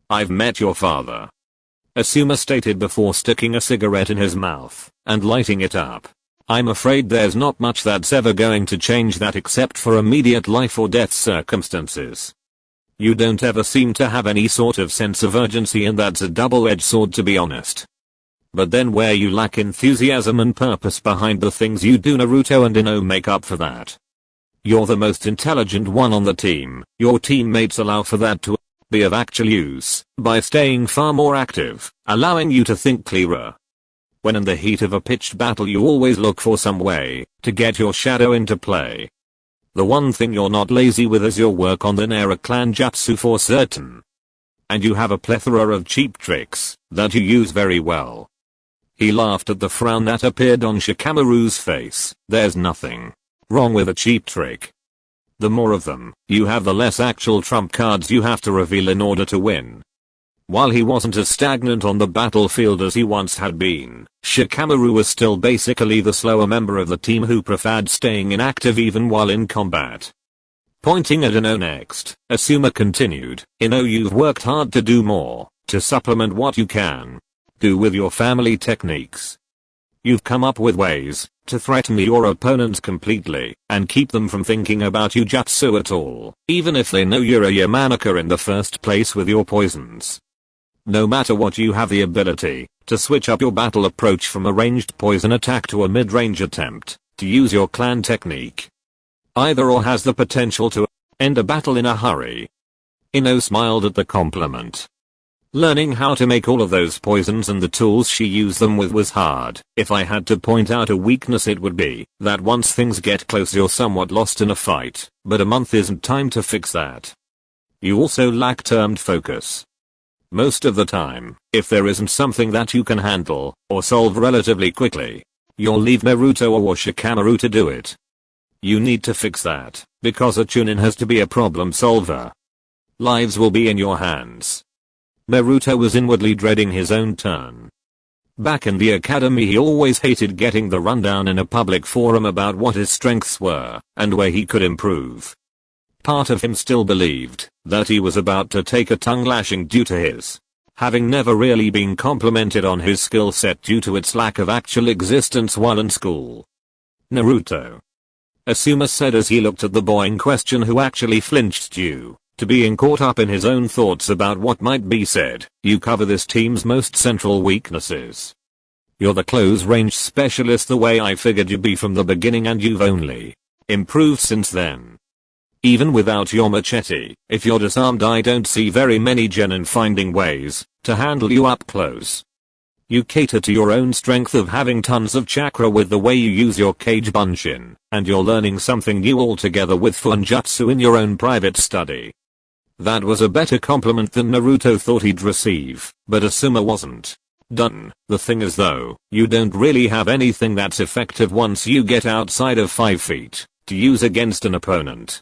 I've met your father, Asuma stated before sticking a cigarette in his mouth and lighting it up. I'm afraid there's not much that's ever going to change that except for immediate life or death circumstances. You don't ever seem to have any sort of sense of urgency, and that's a double-edged sword, to be honest. But then where you lack enthusiasm and purpose behind the things you do, Naruto and Ino make up for that. You're the most intelligent one on the team. Your teammates allow for that to be of actual use by staying far more active, allowing you to think clearer. When in the heat of a pitched battle, you always look for some way to get your shadow into play. The one thing you're not lazy with is your work on the Nara clan jutsu for certain. And you have a plethora of cheap tricks that you use very well. He laughed at the frown that appeared on Shikamaru's face. There's nothing wrong with a cheap trick. The more of them you have, the less actual trump cards you have to reveal in order to win. While he wasn't as stagnant on the battlefield as he once had been, Shikamaru was still basically the slower member of the team who preferred staying inactive even while in combat. Pointing at Ino next, Asuma continued, Ino, you've worked hard to do more to supplement what you can do with your family techniques. You've come up with ways to threaten your opponents completely and keep them from thinking about you jutsu at all, even if they know you're a Yamanaka in the first place with your poisons. No matter what, you have the ability to switch up your battle approach from a ranged poison attack to a mid-range attempt to use your clan technique. Either or has the potential to end a battle in a hurry. Ino smiled at the compliment. Learning how to make all of those poisons and the tools she used them with was hard. If I had to point out a weakness, it would be that once things get close, you're somewhat lost in a fight, but a month isn't time to fix that. You also lack termed focus. Most of the time, if there isn't something that you can handle or solve relatively quickly, you'll leave Naruto or Shikamaru to do it. You need to fix that, because a Chunin has to be a problem solver. Lives will be in your hands. Naruto was inwardly dreading his own turn. Back in the academy, he always hated getting the rundown in a public forum about what his strengths were and where he could improve. Part of him still believed that he was about to take a tongue lashing due to his having never really been complimented on his skill set due to its lack of actual existence while in school. Naruto, Asuma said as he looked at the boy in question, who actually flinched due to being caught up in his own thoughts about what might be said. You cover this team's most central weaknesses. You're the close range specialist the way I figured you'd be from the beginning, and you've only improved since then. Even without your machete, if you're disarmed, I don't see very many genin finding ways to handle you up close. You cater to your own strength of having tons of chakra with the way you use your Kage Bunshin, and you're learning something new altogether with Funjutsu in your own private study. That was a better compliment than Naruto thought he'd receive, but Asuma wasn't done. The thing is though, you don't really have anything that's effective once you get outside of 5 feet to use against an opponent.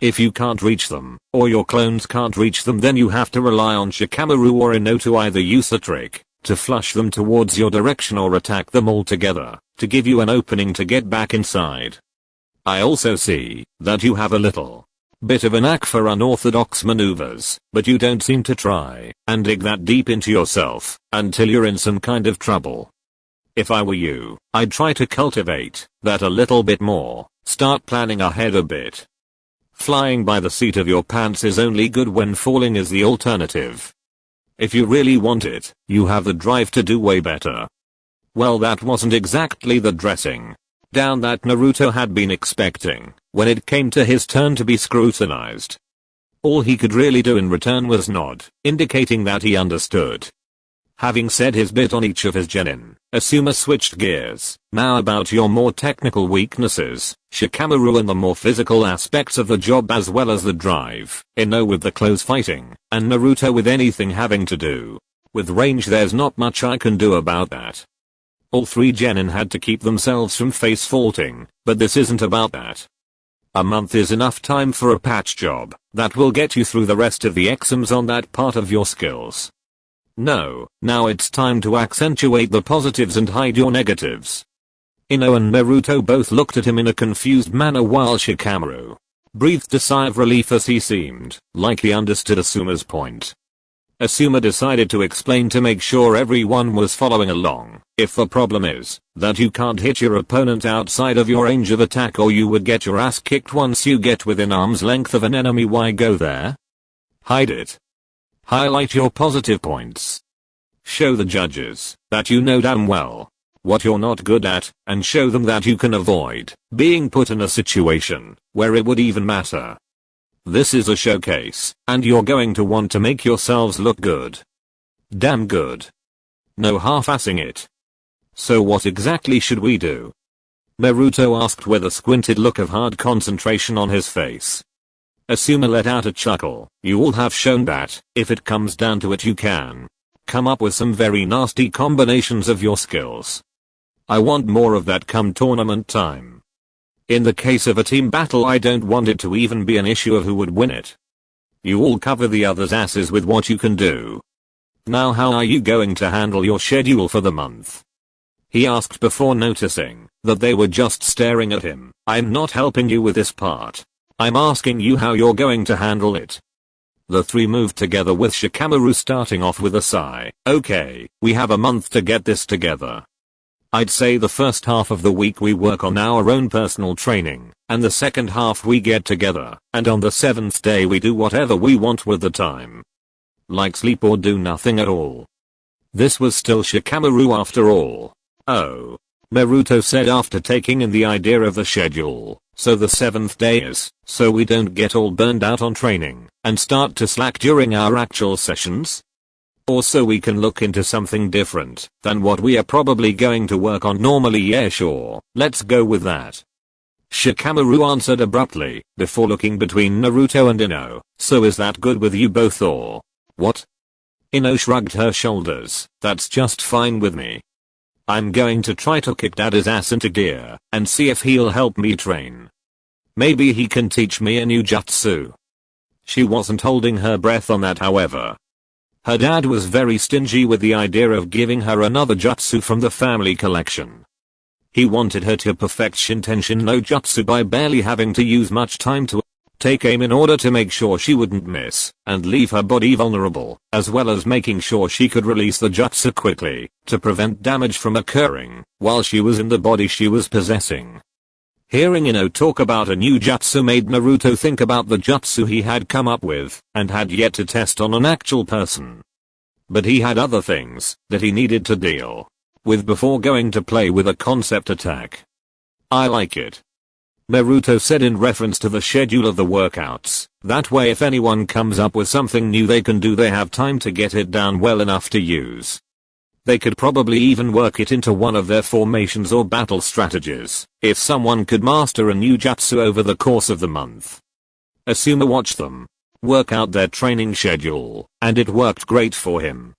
If you can't reach them, or your clones can't reach them, then you have to rely on Shikamaru or Ino to either use a trick to flush them towards your direction or attack them all together to give you an opening to get back inside. I also see that you have a little bit of a knack for unorthodox maneuvers, but you don't seem to try and dig that deep into yourself until you're in some kind of trouble. If I were you, I'd try to cultivate that a little bit more. Start planning ahead a bit. Flying by the seat of your pants is only good when falling is the alternative. If you really want it, you have the drive to do way better. Well, that wasn't exactly the dressing down that Naruto had been expecting when it came to his turn to be scrutinized. All he could really do in return was nod, indicating that he understood. Having said his bit on each of his genin, Asuma switched gears. Now about your more technical weaknesses, Shikamaru, and the more physical aspects of the job as well as the drive. Ino with the close fighting, and Naruto with anything having to do with range. There's not much I can do about that. All 3 genin had to keep themselves from face faulting, but this isn't about that. A month is enough time for a patch job that will get you through the rest of the exams on that part of your skills. No, now it's time to accentuate the positives and hide your negatives. Ino and Naruto both looked at him in a confused manner while Shikamaru breathed a sigh of relief as he seemed like he understood Asuma's point. Asuma decided to explain to make sure everyone was following along. If the problem is that you can't hit your opponent outside of your range of attack or you would get your ass kicked once you get within arm's length of an enemy, why go there? Hide it. Highlight your positive points. Show the judges that you know damn well what you're not good at, and show them that you can avoid being put in a situation where it would even matter. This is a showcase, and you're going to want to make yourselves look good. Damn good. No half-assing it. So what exactly should we do? Naruto asked with a squinted look of hard concentration on his face. Asuma let out a chuckle. You all have shown that, if it comes down to it, you can come up with some very nasty combinations of your skills. I want more of that come tournament time. In the case of a team battle, I don't want it to even be an issue of who would win it. You all cover the other's asses with what you can do. Now how are you going to handle your schedule for the month? He asked before noticing that they were just staring at him. I'm not helping you with this part. I'm asking you how you're going to handle it. The three moved together with Shikamaru starting off with a sigh. Okay, we have a month to get this together. I'd say the first half of the week we work on our own personal training, and the second half we get together, and on the 7th day we do whatever we want with the time. Like sleep or do nothing at all. This was still Shikamaru after all. Oh. Naruto said after taking in the idea of the schedule. So the 7th day is, so we don't get all burned out on training, and start to slack during our actual sessions? Or so we can look into something different than what we are probably going to work on normally? Yeah, sure, let's go with that. Shikamaru answered abruptly, before looking between Naruto and Ino. So is that good with you both or what? Ino shrugged her shoulders. That's just fine with me. I'm going to try to kick Daddy's ass into gear and see if he'll help me train. Maybe he can teach me a new jutsu. She wasn't holding her breath on that, however. Her dad was very stingy with the idea of giving her another jutsu from the family collection. He wanted her to perfect Shintenshin no Jutsu by barely having to use much time to take aim in order to make sure she wouldn't miss and leave her body vulnerable, as well as making sure she could release the jutsu quickly to prevent damage from occurring while she was in the body she was possessing. Hearing Ino talk about a new jutsu made Naruto think about the jutsu he had come up with and had yet to test on an actual person. But he had other things that he needed to deal with before going to play with a concept attack. I like it. Naruto said in reference to the schedule of the workouts. That way if anyone comes up with something new they can do, they have time to get it down well enough to use. They could probably even work it into one of their formations or battle strategies if someone could master a new jutsu over the course of the month. Asuma watched them work out their training schedule, and it worked great for him.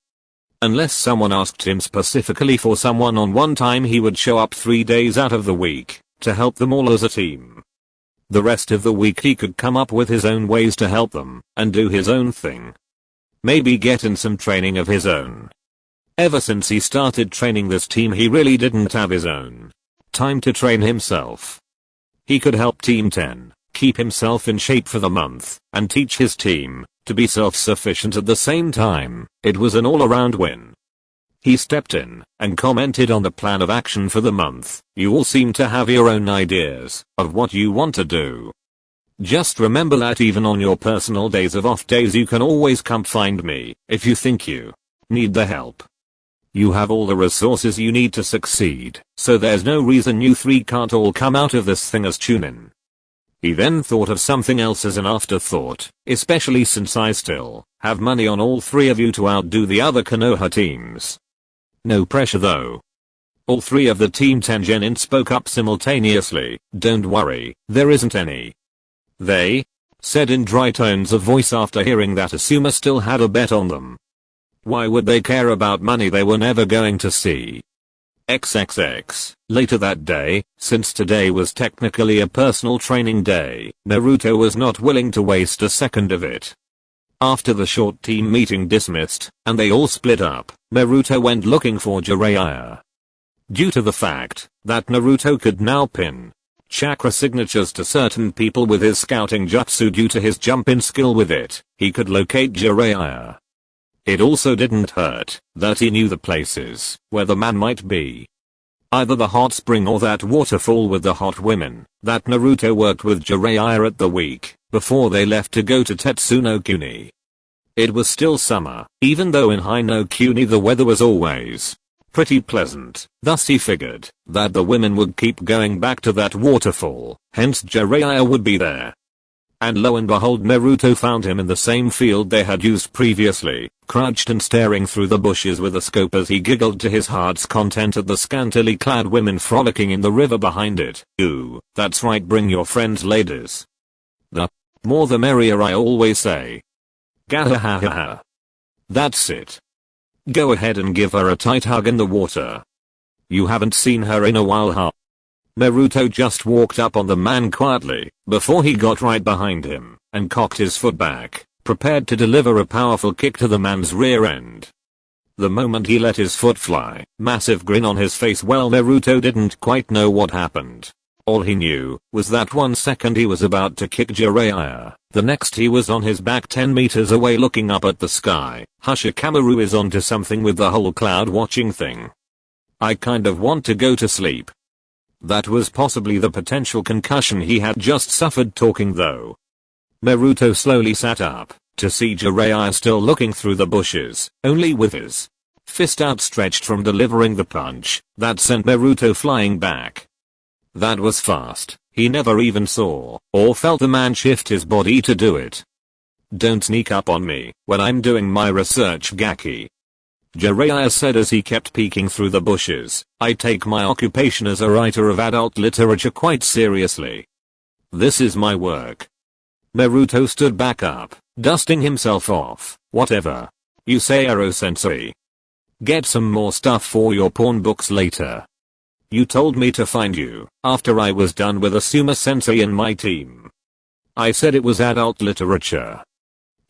Unless someone asked him specifically for someone on one time, he would show up 3 days out of the week to help them all as a team. The rest of the week he could come up with his own ways to help them and do his own thing. Maybe get in some training of his own. Ever since he started training this team, he really didn't have his own time to train himself. He could help Team 10 keep himself in shape for the month and teach his team to be self-sufficient at the same time. It was an all-around win. He stepped in and commented on the plan of action for the month. You all seem to have your own ideas of what you want to do. Just remember that even on your personal days of off days you can always come find me if you think you need the help. You have all the resources you need to succeed, so there's no reason you three can't all come out of this thing as Chunin. He then thought of something else as an afterthought, especially since I still have money on all three of you to outdo the other Konoha teams. No pressure though. All three of the Team 10 genin spoke up simultaneously. Don't worry, there isn't any. They said in dry tones of voice after hearing that Asuma still had a bet on them. Why would they care about money they were never going to see? XXX. Later that day, since today was technically a personal training day, Naruto was not willing to waste a second of it. After the short team meeting dismissed, and they all split up, Naruto went looking for Jiraiya. Due to the fact that Naruto could now pin chakra signatures to certain people with his scouting jutsu due to his jump-in skill with it, he could locate Jiraiya. It also didn't hurt that he knew the places where the man might be. Either the hot spring or that waterfall with the hot women that Naruto worked with Jiraiya at the week before they left to go to Tetsuno Kuni. It was still summer, even though in Hino Kuni the weather was always pretty pleasant, thus he figured that the women would keep going back to that waterfall, hence Jiraiya would be there. And lo and behold, Naruto found him in the same field they had used previously, crouched and staring through the bushes with a scope as he giggled to his heart's content at the scantily clad women frolicking in the river behind it. Ooh, that's right, bring your friends ladies. The more the merrier, I always say. Gahahaha. That's it. Go ahead and give her a tight hug in the water. You haven't seen her in a while, huh? Naruto just walked up on the man quietly, before he got right behind him, and cocked his foot back, prepared to deliver a powerful kick to the man's rear end. The moment he let his foot fly, massive grin on his face. Well, Naruto didn't quite know what happened. All he knew was that 1 second he was about to kick Jiraiya, the next he was on his back 10 meters away looking up at the sky. Hashikamaru is onto something with the whole cloud watching thing. I kind of want to go to sleep. That was possibly the potential concussion he had just suffered talking though. Naruto slowly sat up, to see Jiraiya still looking through the bushes, only with his fist outstretched from delivering the punch that sent Naruto flying back. That was fast, he never even saw or felt the man shift his body to do it. Don't sneak up on me when I'm doing my research, Gaki. Jiraiya said as he kept peeking through the bushes. I take my occupation as a writer of adult literature quite seriously. This is my work. Naruto stood back up, dusting himself off. Whatever you say, Aro-sensei. Get some more stuff for your porn books later. You told me to find you after I was done with Asuma-sensei and my team. I said it was adult literature.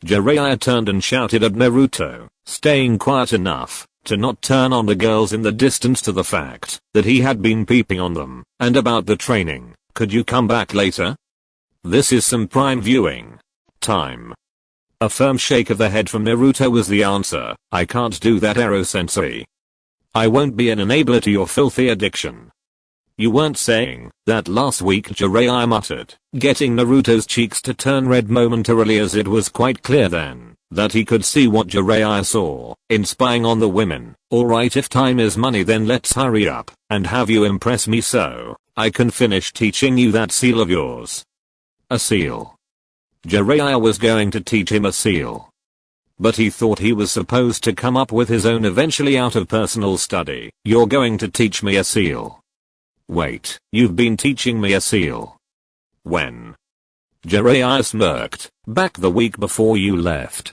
Jiraiya turned and shouted at Naruto, staying quiet enough to not turn on the girls in the distance to the fact that he had been peeping on them, and about the training. Could you come back later? This is some prime viewing time. A firm shake of the head from Naruto was the answer. I can't do that, Aro-sensei. I won't be an enabler to your filthy addiction. You weren't saying that last week, Jiraiya muttered, getting Naruto's cheeks to turn red momentarily as it was quite clear then that he could see what Jiraiya saw in spying on the women. Alright, if time is money then let's hurry up and have you impress me so I can finish teaching you that seal of yours. A seal. Jiraiya was going to teach him a seal. But he thought he was supposed to come up with his own eventually out of personal study. You're going to teach me a seal? Wait, you've been teaching me a seal? When? Jiraiya smirked. Back the week before you left.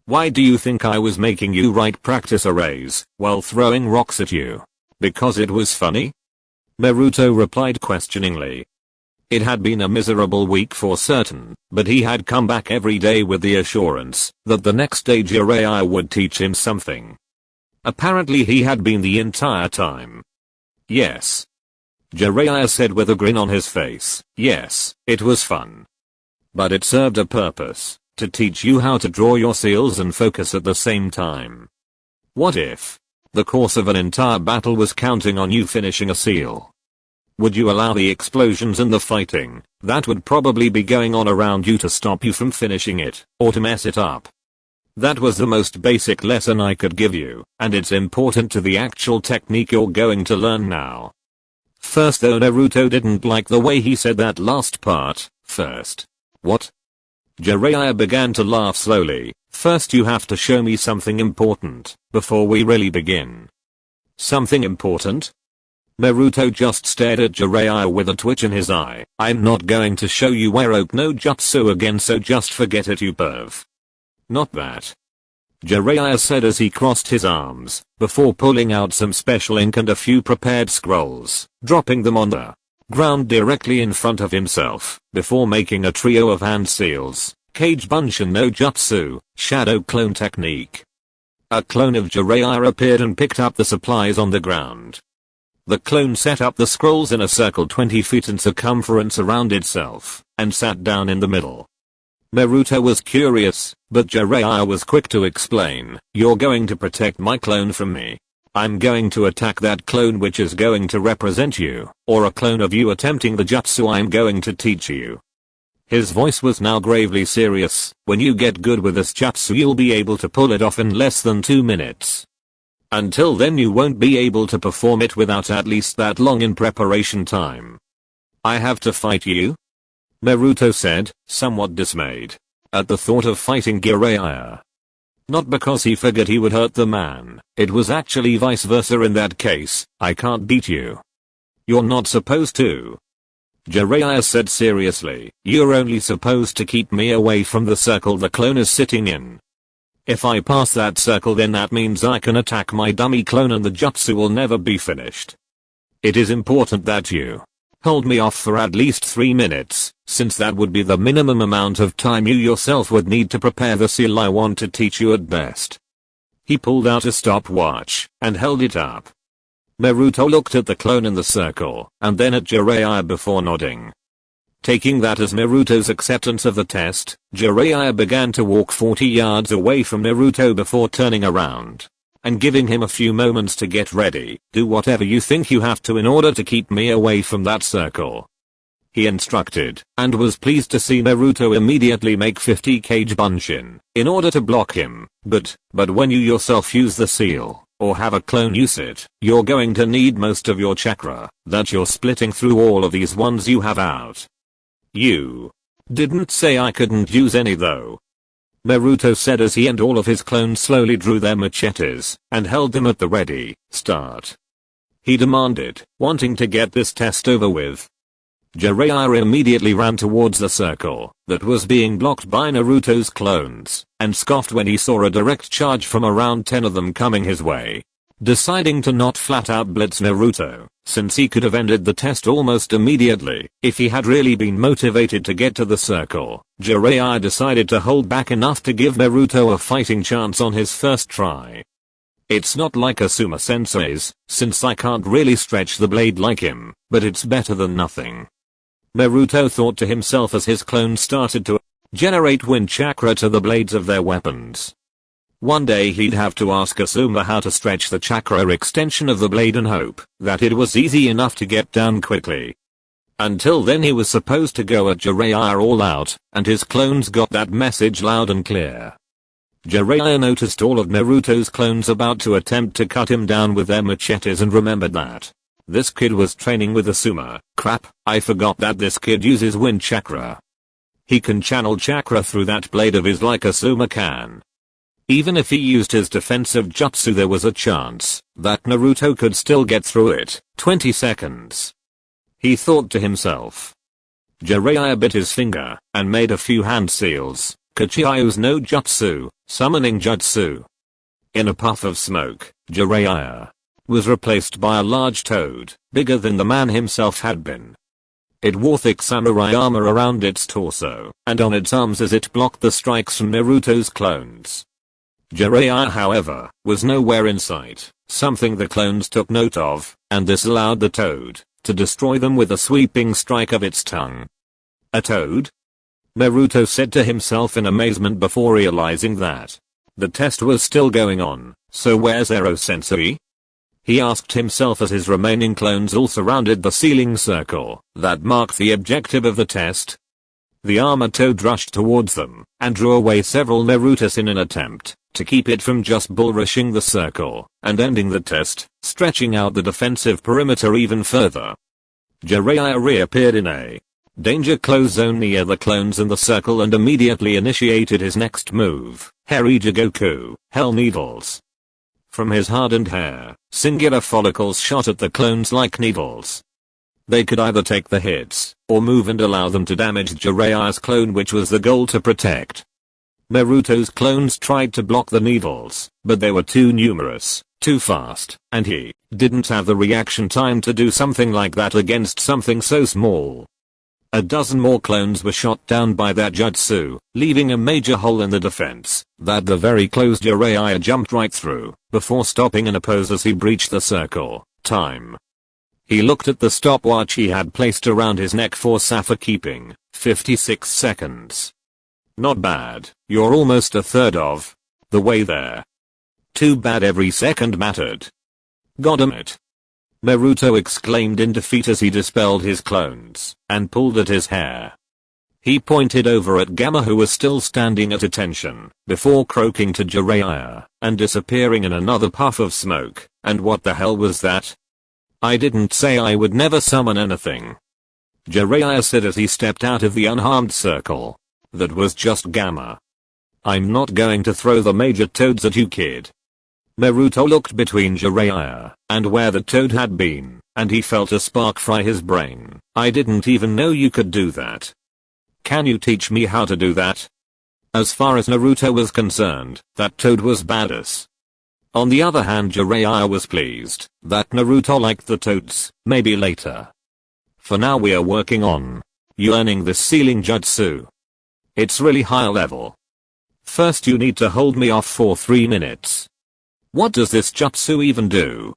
Why do you think I was making you write practice arrays while throwing rocks at you? Because it was funny? Naruto replied questioningly. It had been a miserable week for certain, but he had come back every day with the assurance that the next day Jiraiya would teach him something. Apparently he had been the entire time. Yes. Jiraiya said with a grin on his face. Yes, it was fun. But it served a purpose, to teach you how to draw your seals and focus at the same time. What if the course of an entire battle was counting on you finishing a seal? Would you allow the explosions and the fighting that would probably be going on around you to stop you from finishing it, or to mess it up? That was the most basic lesson I could give you, and it's important to the actual technique you're going to learn now. First though, Naruto didn't like the way he said that last part. First. What? Jiraiya began to laugh slowly. First you have to show me something important before we really begin. Something important? Naruto just stared at Jiraiya with a twitch in his eye. I'm not going to show you Ero no Jutsu again, so just forget it, you perv. Not that. Jiraiya said as he crossed his arms, before pulling out some special ink and a few prepared scrolls, dropping them on the ground directly in front of himself, before making a trio of hand seals, Kage Bunshin no Jutsu, Shadow Clone Technique. A clone of Jiraiya appeared and picked up the supplies on the ground. The clone set up the scrolls in a circle 20 feet in circumference around itself, and sat down in the middle. Naruto was curious, but Jiraiya was quick to explain, "You're going to protect my clone from me. I'm going to attack that clone which is going to represent you, or a clone of you attempting the jutsu I'm going to teach you." His voice was now gravely serious. "When you get good with this jutsu you'll be able to pull it off in less than 2 minutes. Until then you won't be able to perform it without at least that long in preparation time." "I have to fight you?" Naruto said, somewhat dismayed at the thought of fighting Jiraiya. Not because he figured he would hurt the man, it was actually vice versa in that case. "I can't beat you." "You're not supposed to," Jiraiya said seriously. "You're only supposed to keep me away from the circle the clone is sitting in. If I pass that circle then that means I can attack my dummy clone and the jutsu will never be finished. It is important that you hold me off for at least 3 minutes, since that would be the minimum amount of time you yourself would need to prepare the seal I want to teach you at best." He pulled out a stopwatch and held it up. Naruto looked at the clone in the circle, and then at Jiraiya before nodding. Taking that as Naruto's acceptance of the test, Jiraiya began to walk 40 yards away from Naruto before turning around and giving him a few moments to get ready. "Do whatever you think you have to in order to keep me away from that circle," he instructed, and was pleased to see Naruto immediately make 50 Kage Bunshin in order to block him. But when you yourself use the seal, or have a clone use it, you're going to need most of your chakra that you're splitting through all of these ones you have out. "You didn't say I couldn't use any though," Naruto said as he and all of his clones slowly drew their machetes and held them at the ready. "Start," he demanded, wanting to get this test over with. Jiraiya immediately ran towards the circle that was being blocked by Naruto's clones, and scoffed when he saw a direct charge from around 10 of them coming his way. Deciding to not flat out blitz Naruto, since he could have ended the test almost immediately if he had really been motivated to get to the circle, Jiraiya decided to hold back enough to give Naruto a fighting chance on his first try. "It's not like Asuma Sensei's, since I can't really stretch the blade like him, but it's better than nothing," Naruto thought to himself as his clones started to generate wind chakra to the blades of their weapons. One day he'd have to ask Asuma how to stretch the chakra extension of the blade and hope that it was easy enough to get down quickly. Until then he was supposed to go at Jiraiya all out, and his clones got that message loud and clear. Jiraiya noticed all of Naruto's clones about to attempt to cut him down with their machetes and remembered that this kid was training with Asuma. "Crap, I forgot that this kid uses wind chakra. He can channel chakra through that blade of his like Asuma can." Even if he used his defensive jutsu there was a chance that Naruto could still get through it. 20 seconds. He thought to himself. Jiraiya bit his finger and made a few hand seals. Kachiyo's no jutsu, summoning jutsu. In a puff of smoke, Jiraiya was replaced by a large toad, bigger than the man himself had been. It wore thick samurai armor around its torso and on its arms as it blocked the strikes from Naruto's clones. Jiraiya, however, was nowhere in sight, something the clones took note of, and this allowed the toad to destroy them with a sweeping strike of its tongue. "A toad?" Naruto said to himself in amazement before realizing that the test was still going on. "So where's Ero-sensei?" he asked himself as his remaining clones all surrounded the ceiling circle that marked the objective of the test. The armored toad rushed towards them and drew away several Narutos in an attempt to keep it from just bull-rushing the circle and ending the test, stretching out the defensive perimeter even further. Jiraiya reappeared in a danger close zone near the clones in the circle and immediately initiated his next move, Harijigoku, Hell Needles. From his hardened hair, singular follicles shot at the clones like needles. They could either take the hits or move and allow them to damage Jiraiya's clone, which was the goal to protect. Naruto's clones tried to block the needles, but they were too numerous, too fast, and he didn't have the reaction time to do something like that against something so small. A dozen more clones were shot down by that jutsu, leaving a major hole in the defense that the very closed Jiraiya jumped right through, before stopping in a pose as he breached the circle. Time. He looked at the stopwatch he had placed around his neck for safekeeping. 56 seconds. Not bad, you're almost a third of the way there. Too bad every second mattered. Goddammit. Naruto exclaimed in defeat as he dispelled his clones and pulled at his hair. He pointed over at Gamma, who was still standing at attention, before croaking to Jiraiya and disappearing in another puff of smoke. And what the hell was that? I didn't say I would never summon anything, Jiraiya said as he stepped out of the unharmed circle. That was just Gamma. I'm not going to throw the major toads at you, kid. Naruto looked between Jiraiya and where the toad had been, and he felt a spark fry his brain. I didn't even know you could do that. Can you teach me how to do that? As far as Naruto was concerned, that toad was badass. On the other hand, Jiraiya was pleased that Naruto liked the toads. Maybe later. For now we are working on you learning this sealing jutsu. It's really high level. First you need to hold me off for 3 minutes. What does this jutsu even do?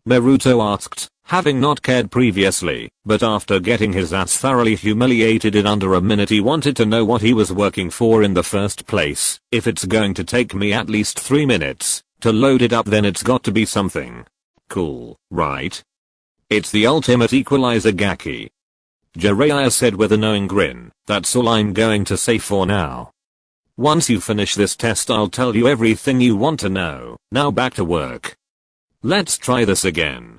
Naruto asked, having not cared previously, but after getting his ass thoroughly humiliated in under a minute he wanted to know what he was working for in the first place. If it's going to take me at least 3 minutes to load it up, then it's got to be something cool, right? It's the ultimate equalizer Gaki. Jiraiya said with a knowing grin. That's all I'm going to say for now. Once you finish this test I'll tell you everything you want to know. Now back to work. Let's try this again.